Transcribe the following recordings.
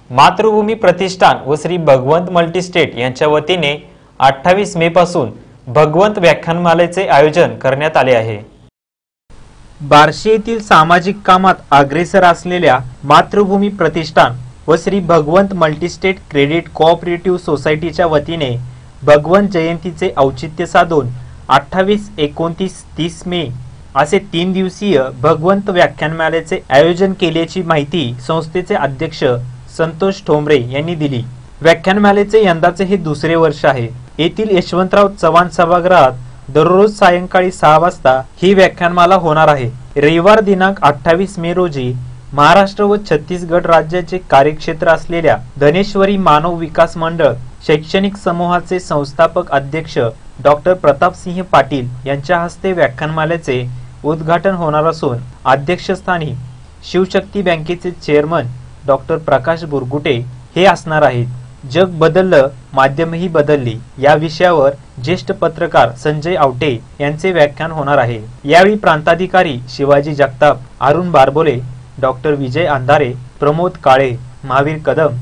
मातृभूमी प्रतिष्ठान व श्री भगवंत मल्टीस्टेट यांच्या वतीने 28 मे पासून भगवंत व्याख्यानमालेचे आयोजन करण्यात आले आहे। बार्शी येथील सामाजिक कामात अग्रेसर असलेल्या मातृभूमी प्रतिष्ठान व श्री भगवंत मल्टीस्टेट क्रेडिट कोऑपरेटिव्ह सोसायटीच्या वतीने भगवंत जयंतीचे औचित्य साधून 28, 29, 30 मे असे 3 दिवसीय भगवंत व्याख्यानमालेचे आयोजन केल्याची माहिती संस्थेचे अध्यक्ष संतोष ठोंबरे यांनी दिली। व्याख्यानमालेचे यंदाचे हे दुसरे वर्ष आहे। येथील यशवंतराव चव्हाण सभागृहात दररोज सायंकाळी 6 वाजता ही व्याख्यानमाला होणार आहे। रविवार दिनांक 28 मे रोजी महाराष्ट्र व छत्तीसगड राज्याचे कार्यक्षेत्र असलेल्या धनेश्वरी मानव विकास मंडळ शैक्षणिक समूहाचे संस्थापक अध्यक्ष डॉक्टर प्रतापसिंह पाटील यांच्या हस्ते व्याख्यानमालेचे उद्घाटन होणार असून अध्यक्षस्थानी शिवशक्ती बँकेचे चेअरमन डॉक्टर प्रकाश बुरगुटे हे असणार आहेत। जग बदललं, माध्यमही बदलली या विषयावर ज्येष्ठ पत्रकार संजय आवटे यांचे व्याख्यान होणार आहे। यावेळी प्रांताधिकारी शिवाजी जगताप, अरुण बारबोले, डॉक्टर विजय अंधारे, प्रमोद काळे, महावीर कदम,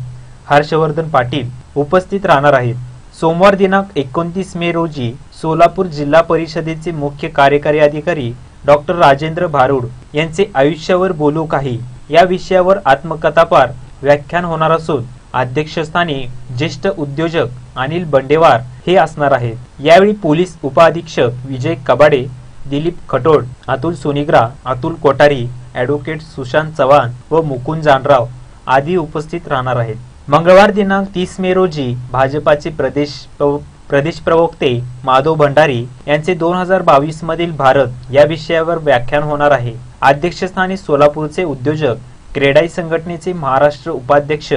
हर्षवर्धन पाटील उपस्थित राहणार आहेत। सोमवार दिनांक 29 मे रोजी सोलापूर जिल्हा परिषदेचे मुख्य कार्यकारी अधिकारी डॉक्टर राजेंद्र भारुड यांचे आयुष्यावर बोलू काही या विषयावर आत्मकथापर व्याख्यान होणार असून अध्यक्षस्थानी ज्येष्ठ उद्योजक अनिल बंडेवार हे असणार आहेत। यावेळी पोलीस उपअधीक्षक विजय कबाडे, दिलीप खटोड, अतुल सोनिग्रा, अतुल कोठारी, ॲडव्होकेट सुशांत चव्हाण व मुकुंद जानराव आदी उपस्थित राहणार आहेत। मंगळवार दिनांक 30 मे रोजी भाजपाचे प्रदेश प्रवक्ते माधव भंडारी यांचे 2022 मधील भारत या विषयावर व्याख्यान होणार आहे। अध्यक्षस्थानी सोलापूरचे उद्योजक क्रेडाई संघटनेचे महाराष्ट्र उपाध्यक्ष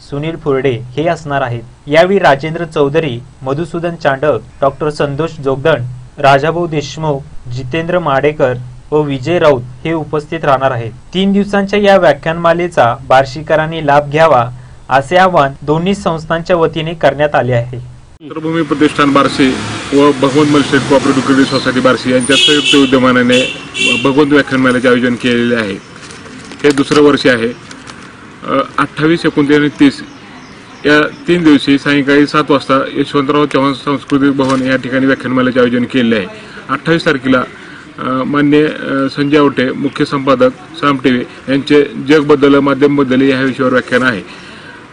सुनील फुरडे हे असणार आहेत। यावेळी राजेंद्र चौधरी, मधुसूदन चांडक, डॉक्टर संतोष जोगदंड, राजाभाऊ देशमुख, जितेंद्र माडेकर व विजय राऊत हे उपस्थित राहणार आहेत। 3 दिवसांच्या या व्याख्यानमालेचा बार्शीकरांनी लाभ घ्यावा असे आवाहन दोन्ही संस्थांच्या वतीने करण्यात आले आहे। मातृभूमी प्रतिष्ठान बार्शी व भगवंत multi-state cooperative credit society Barshi यांच्या संयुक्त विद्यमानाने भगवंत व्याख्यानमालेचे आयोजन केलेले आहे। हे दुसरे वर्ष आहे। 28, 29 आणि 30 या 3 दिवशी सायंकाळी 7 वाजता यशवंतराव चव्हाण सांस्कृतिक भवन या ठिकाणी व्याख्यानमालेचे आयोजन केले आहे। 28 तारखेला मान्य संजय आवटे, मुख्य संपादक साम टीव्ही यांचे जग बदललं, माध्यम बदलले या विषयावर व्याख्यान आहे।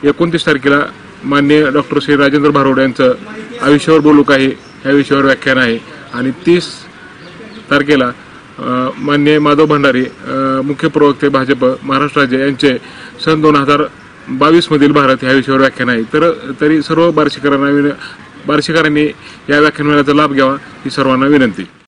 29 तारखेला मान्य डॉक्टर श्री राजेंद्र भारुड यांचं आयुष्यावर बोलू काही या विषयावर व्याख्यान आहे आणि 30 तारखेला मान्य माधव भंडारी, मुख्य प्रवक्ते भाजप महाराष्ट्र राज्य यांचे सन 2022 मधील भारत या विषयावर व्याख्यान आहे। तरी सर्व बार्शीकरांनी या व्याख्यानमालेचा लाभ घ्यावा ही सर्वांना विनंती।